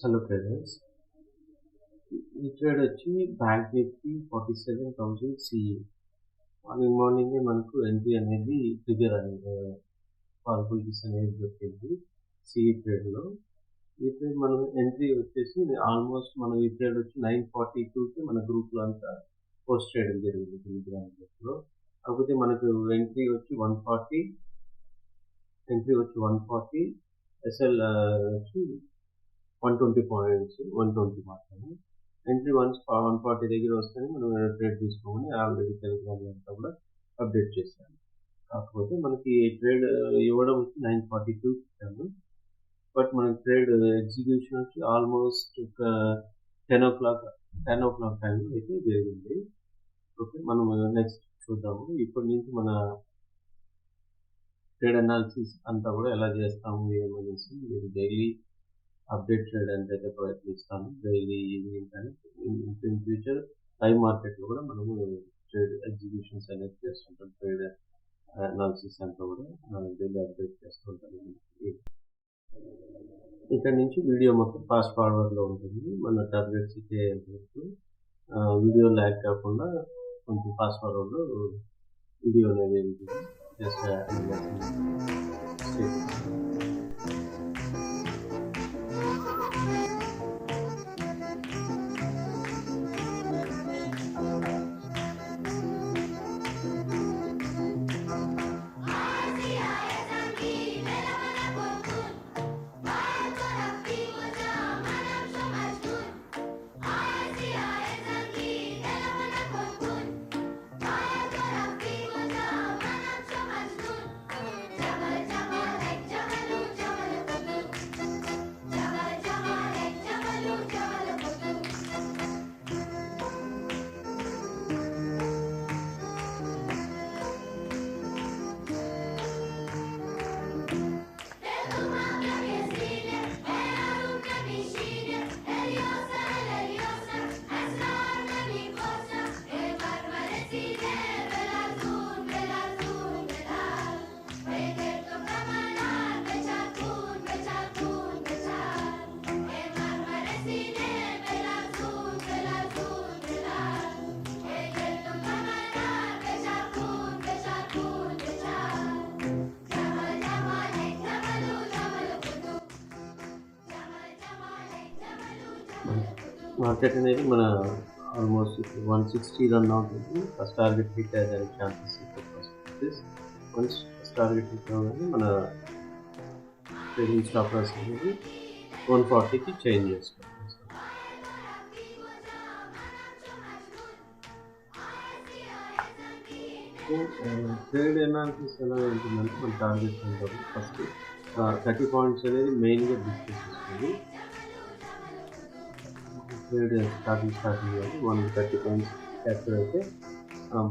Hello traders. ఈ trade వచ్చి bank Nifty 47,000 CE. మార్నింగే మనకు ఎంట్రీ అనేది ట్రిగర్ అయింది, పాసిబిలిటీస్ అనేది దొరికింది సిఈ ట్రేడ్లో. ఈ ట్రేడ్ మనం ఎంట్రీ వచ్చేసి ఆల్మోస్ట్ మనం ఈ ట్రేడ్ వచ్చి 9:42కి మన గ్రూప్లో అంతా పోస్ట్ చేయడం జరిగింది టెలిగ్రామ్ గ్రూప్లో. కాకపోతే మనకు ఎంట్రీ వచ్చి 140 ఎస్ఎల్ వచ్చి 120 పాయింట్స్, 120 మాత్రమే. ఎంట్రీ 140 దగ్గర వస్తేనే మనం ట్రేడ్ తీసుకోమని ఆల్రెడీ టెలిగ్రామ్ అంతా కూడా అప్డేట్ చేశాను. కాకపోతే మనకి ట్రేడ్ ఇవ్వడం వచ్చి 9:42 ఇచ్చాను. బట్ మనకి ట్రేడ్ ఎగ్జిక్యూషన్ వచ్చి ఆల్మోస్ట్ ఒక 10 o'clock టైంలో అయితే జరిగింది. ఓకే, మనం నెక్స్ట్ చూద్దాము. ఇప్పటి నుంచి మన ట్రేడ్ అనాలిసిస్ అంతా కూడా ఎలా చేస్తాము ఏమనేసి మీరు డైలీ అప్డేట్ చేయడానికి అయితే ప్రయత్నిస్తాను, డైలీ ఈవినింగ్ కానీ. ఇన్ ఫ్యూచర్ లైవ్ మార్కెట్లో కూడా మనము ట్రేడ్ ఎగ్జిక్యూషన్స్ అనేది చేస్తుంటాం. ట్రేడ్ అనాలిసిస్ అంతా కూడా డైలీ అప్డేట్ చేస్తుంటాను. ఇక్కడ నుంచి వీడియో మొత్తం ఫాస్ట్ ఫార్వర్డ్లో ఉంటుంది. మన టార్గెట్స్ ఇచ్చే వీడియో ల్యాగ్ కాకుండా కొంచెం ఫాస్ట్ ఫార్వర్డ్లో వీడియో అనేది ఉంటుంది. జస్ట్ మార్కెట్ అనేది మన ఆల్మోస్ట్ 160 రన్ అవుతుంది. ఫస్ట్ టార్గెట్ హిట్ అయ్యేదానికి chances once first target hit అవ్వగానే మన ట్రేడింగ్ స్టాప్ లాస్ అనేది 140కి చేంజ్ చేసుకోవాలి. ట్రేడ్ అనాలిసిస్ ఎలా ఉంటుందంటే మన టార్గెట్ ఉంటుంది. ఫస్ట్ 30 పాయింట్స్ అనేది మెయిన్గా బుక్ చేసేస్తుంది. ట్రేడ్ స్టార్టింగ్ కానీ మనం 30 పాయింట్స్ క్యాప్చర్ అయితే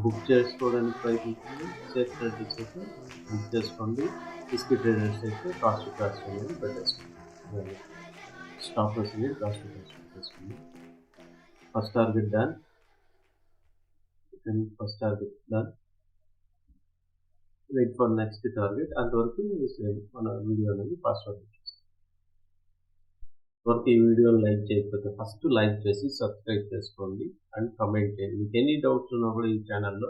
బుక్ చేసుకోవడానికి ప్రయత్నించండి. సేఫ్ ట్రేడర్స్ అయితే బుక్ చేసుకోండి. రిస్కీ ట్రేడర్స్ అయితే కాస్ట్ కాస్ట్ అనేది పెట్టేసుకోండి. స్టాప్ లాస్ అనేది కాస్ట్ కాస్ట్ పెట్టేసుకోండి. First target done. Wait for next target. అంతవరకు మన వీడియో అనేది పాస్వర్డ్ వరకు. ఈ వీడియోని లైక్ చేయకపోతే ఫస్ట్ లైక్ చేసి సబ్స్క్రైబ్ చేసుకోండి అండ్ కమెంట్ చేయండి. మీకు ఎనీ డౌట్స్ ఉన్నా కూడా ఈ ఛానల్లో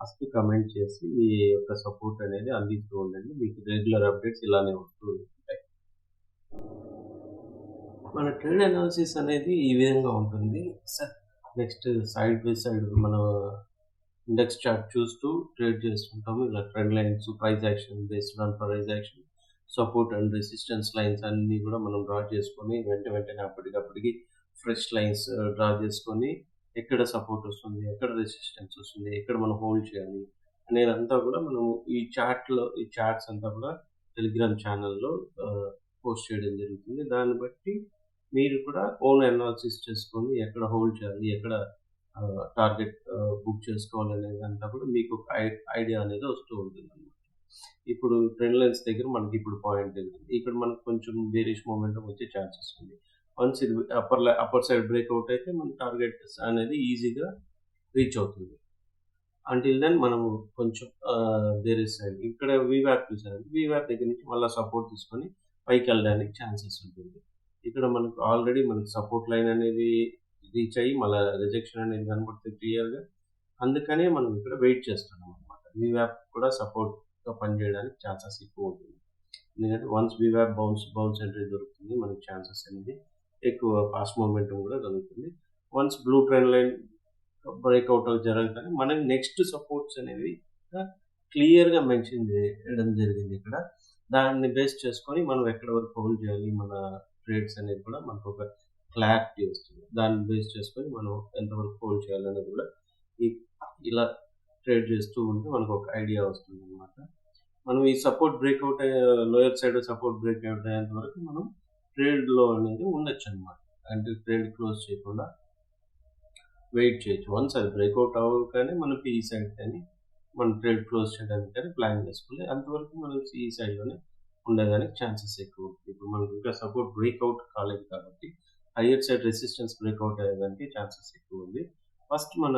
ఫస్ట్ కమెంట్ చేసి మీ యొక్క సపోర్ట్ అనేది అందిస్తూ ఉండండి. మీకు రెగ్యులర్ అప్డేట్స్ ఇలానే వస్తూ ఉంటాయి. మన ట్రేడ్ అనాలిసిస్ అనేది ఈ విధంగా ఉంటుంది. నెక్స్ట్ సైడ్ బై సైడ్ మన ఇండెక్స్ చార్ట్ చూస్తూ ట్రేడ్ చేస్తుంటాము. ఇలా trend lines, price action, based on price action, support and resistance lines అన్నీ కూడా మనం డ్రా చేసుకొని వెంటనే అప్పటికప్పటికి ఫ్రెష్ లైన్స్ డ్రా చేసుకొని ఎక్కడ సపోర్ట్ వస్తుంది, ఎక్కడ రెసిస్టెన్స్ వస్తుంది, ఎక్కడ మనం హోల్డ్ చేయాలి అనేదంతా కూడా మనము ఈ చార్ట్స్ అంతా కూడా టెలిగ్రామ్ ఛానల్లో పోస్ట్ చేయడం జరుగుతుంది. దాన్ని బట్టి మీరు కూడా ఓన్ అనాలిసిస్ చేసుకొని ఎక్కడ హోల్డ్ చేయాలి, ఎక్కడ టార్గెట్ బుక్ చేసుకోవాలనేది అంతా కూడా మీకు ఒక ఐడియా అనేది వస్తూ ఉంటుంది అన్నమాట. ఇప్పుడు ట్రెండ్ లైన్స్ దగ్గర మనకి ఇప్పుడు పాయింట్ ఎదుగుతుంది. ఇక్కడ మనకు కొంచెం బేరిష్ మూమెంటం వచ్చే ఛాన్సెస్ ఉంది. వన్స్ ఇది అప్పర్ సైడ్ బ్రేక్అవుట్ అయితే మన టార్గెట్ అనేది ఈజీగా రీచ్ అవుతుంది. అంటిల్ దెన్ మనము కొంచెం బేరిష్ సైడ్ ఇక్కడ వీవ్యాప్ చూసారంటే వీవ్యాప్ దగ్గర నుంచి మళ్ళీ సపోర్ట్ తీసుకొని పైకి వెళ్ళడానికి ఛాన్సెస్ ఉంటుంది. ఇక ఇక్కడ మనకు ఆల్రెడీ మనకు సపోర్ట్ లైన్ అనేది రీచ్ అయ్యి మళ్ళీ రిజెక్షన్ అనేది కనబడుతుంది క్లియర్గా. అందుకనే మనం ఇక్కడ వెయిట్ చేస్తున్నాం అనమాట. వీవ్యాప్ కూడా సపోర్ట్గా పనిచేయడానికి ఛాన్సెస్ ఎక్కువ ఉంటుంది. ఎందుకంటే వన్స్ వీవ్యాప్ బౌన్స్ ఎంట్రీ దొరుకుతుంది, మనకి ఛాన్సెస్ అనేది ఎక్కువ ఫాస్ట్ మూమెంటం కూడా దొరుకుతుంది. Once blue trend line breakout జరగగానే మనకి నెక్స్ట్ సపోర్ట్స్ అనేవి క్లియర్గా మెన్షన్ చేయడం జరిగింది ఇక్కడ. దాన్ని బేస్ చేసుకొని మనం ఎక్కడి వరకు హోల్డ్ చేయాలి, మన ట్రేడ్స్ అనేది కూడా మనకు ఒక క్లారిటీ వస్తుంది. దాన్ని బేస్ చేసుకొని మనం ఎంతవరకు హోల్డ్ చేయాలనేది కూడా ఇలా ట్రేడ్ చేస్తూ ఉంటే మనకు ఒక ఐడియా వస్తుంది అనమాట. మనం ఈ support breakout lower side support breakout అయ్యేంత వరకు మనం ట్రేడ్లో అనేది ఉండొచ్చు అనమాట. అంటే ట్రేడ్ క్లోజ్ చేయకుండా వెయిట్ చేయొచ్చు. వన్స్ అది బ్రేక్అవుట్ అవ్వగానే మనకి ఈ సైడ్ కానీ మనం ట్రేడ్ క్లోజ్ చేయడానికి కానీ ప్లాన్ చేసుకోవాలి. అంతవరకు మనం ఈ సైడ్లోనే ఉండడానికి ఛాన్సెస్ ఎక్కువ ఉంటుంది. ఇప్పుడు మనకి ఇంకా సపోర్ట్ బ్రేక్అవుట్ కాలేదు కాబట్టి హయ్యర్ సైడ్ రెసిస్టెన్స్ బ్రేక్అవుట్ అయ్యేదానికి ఛాన్సెస్ ఎక్కువ ఉంది. ఫస్ట్ మన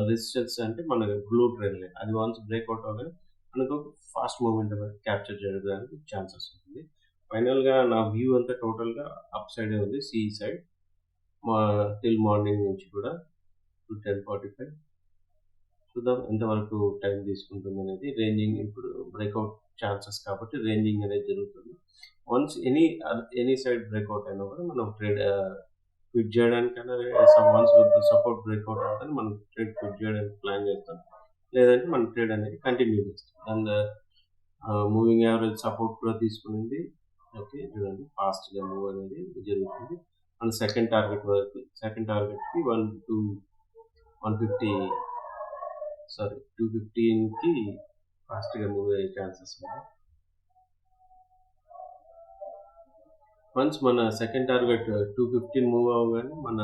రెసిస్టెన్స్ అంటే మన బ్లూ ట్రెండ్ లైన్, అది వన్స్ బ్రేక్అవుట్ అవ్వగానే మనకు ఫాస్ట్ మూమెంట్ క్యాప్చర్ చేయడానికి ఛాన్సెస్ ఉంటుంది. ఫైనల్గా నా వ్యూ అంతా టోటల్గా అప్ సైడే ఉంది, సి సైడ్ టిల్ మార్నింగ్ నుంచి కూడా 10:45. చూద్దాం ఎంతవరకు టైం తీసుకుంటుంది అనేది. రేంజింగ్ ఇప్పుడు బ్రేక్అవుట్ ఛాన్సెస్ కాబట్టి రేంజింగ్ అనేది జరుగుతుంది. వన్స్ ఎనీ సైడ్ బ్రేక్అవుట్ అయినా కూడా మనం ట్రేడ్ క్విట్ చేయడానికైనా వన్స్ సపోర్ట్ బ్రేక్అవుట్ అవుతుంది మనం ట్రేడ్ క్విట్ చేయడానికి ప్లాన్ చేస్తాం, లేదంటే మన ట్రేడ్ అనేది కంటిన్యూ చేస్తాం. అండ్ మూవింగ్ యావరేజ్ సపోర్ట్ కూడా తీసుకునింది. ఓకే, చూడండి ఫాస్ట్గా మూవ్ అనేది జరుగుతుంది. మన సెకండ్ టార్గెట్కి 215కి ఫాస్ట్గా మూవ్ అయ్యే ఛాన్సెస్ ఉంది. వన్స్ మన సెకండ్ టార్గెట్ 215 మూవ్ అవ్వగానే మన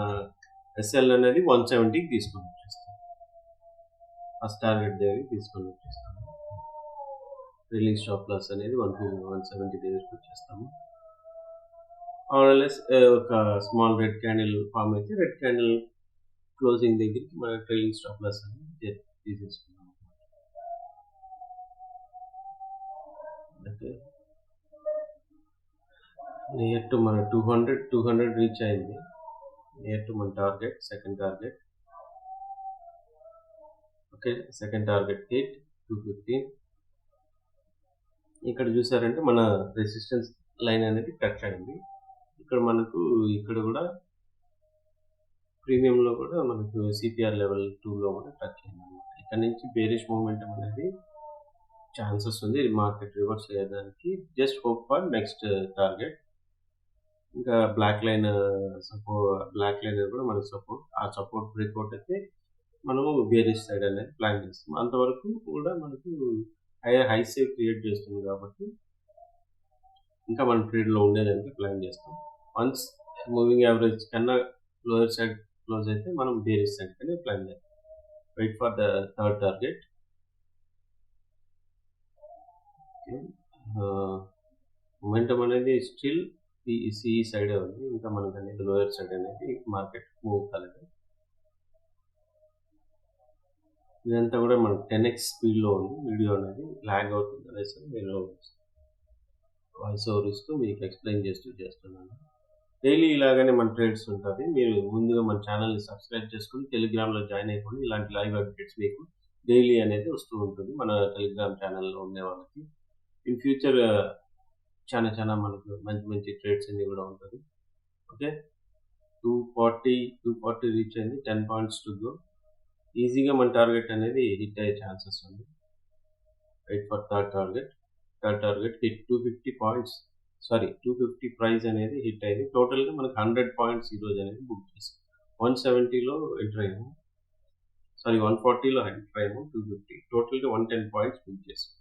ఎస్ఎల్ అనేది 170కి తీసుకొని వచ్చేస్తాం. ఫస్ట్ టార్గెట్ దగ్గరికి తీసుకొని వచ్చేస్తాము. రిలీజ్ స్టాప్ లాస్ అనేది 170 దగ్గరికి వచ్చేస్తాము. ఆర్ఎల్ఎస్ ఒక స్మాల్ రెడ్ క్యాండిల్ ఫామ్ అయితే రెడ్ క్యాండిల్ క్లోజింగ్ దగ్గరికి మన ట్రైలింగ్ స్టాప్ లాస్ అనేది తీసేసుకున్నాం. ఓకే, నియర్ టు మన 200 రీచ్ అయింది. నియర్ టు మన target, second target. Okay, second target hit 215. ఇక్కడ చూసారంటే మన రెసిస్టెన్స్ లైన్ అనేది టచ్ అయింది. ఇక్కడ కూడా ప్రీమియంలో కూడా మనకు సిపిఆర్ లెవెల్ 2లో కూడా టచ్ అయింది అనమాట. ఇక్కడ నుంచి బేరిష్ మూమెంటం అనేది ఛాన్సెస్ ఉంది మార్కెట్ రివర్స్ అయ్యేదానికి. Just hope for next target. ఇంకా బ్లాక్ లైన్ కూడా మనకు సపోర్ట్. ఆ సపోర్ట్ బ్రేక్అవుట్ అయితే మనము బేరిష్ సైడ్ అనేది ప్లాన్ చేస్తాం. అంతవరకు కూడా మనకు హై సేవ్ క్రియేట్ చేస్తుంది కాబట్టి ఇంకా మన ట్రేడ్లో ఉండేదానికి ప్లాన్ చేస్తాం. వన్స్ మూవింగ్ యావరేజ్ కన్నా లోయర్ సైడ్ క్లోజ్ అయితే మనం బేరిష్ సైడ్ కానీ ప్లాన్ చేస్తాం. Wait for the third target. Momentum అనేది స్టిల్ సి సైడే ఉంది. ఇంకా మనకు అనేది లోయర్ సైడ్ అనేది మార్కెట్ మూవ్ కాలేదు. ఇదంతా కూడా మనకు 10x స్పీడ్లో ఉంది. వీడియో అనేది ల్యాగ్ అవుతుంది అనేసి నేను వాయిస్ ఓవర్ ఇస్తూ మీకు ఎక్స్ప్లెయిన్ చేస్తున్నాను. డైలీ ఇలాగనే మన ట్రేడ్స్ ఉంటుంది. మీరు ముందుగా మన ఛానల్ని సబ్స్క్రైబ్ చేసుకుని టెలిగ్రామ్లో జాయిన్ అయిపోయి ఇలాంటి లైవ్ అప్డేట్స్ మీకు డైలీ అనేది వస్తూ ఉంటుంది మన టెలిగ్రామ్ ఛానల్లో ఉండే వాళ్ళకి. ఇన్ ఫ్యూచర్ చాలా మనకు మంచి ట్రేడ్స్ అన్ని కూడా ఉంటుంది. ఓకే, 240 రీచ్ అయింది. 10 పాయింట్స్ టు గో. ఈజీగా మన టార్గెట్ అనేది హిట్ అయ్యే ఛాన్సెస్ ఉంది. Wait for third target hit 250 points. 250 price అనేది హిట్ అయింది. టోటల్గా మనకు 100 పాయింట్స్ ఈరోజు అనేది బుక్ చేసాం. 170లో ఎంటర్ అయ్యాము, 140లో ఎంటర్ అయ్యాము. 250 టోటల్గా 110 పాయింట్స్ బుక్ చేసాం.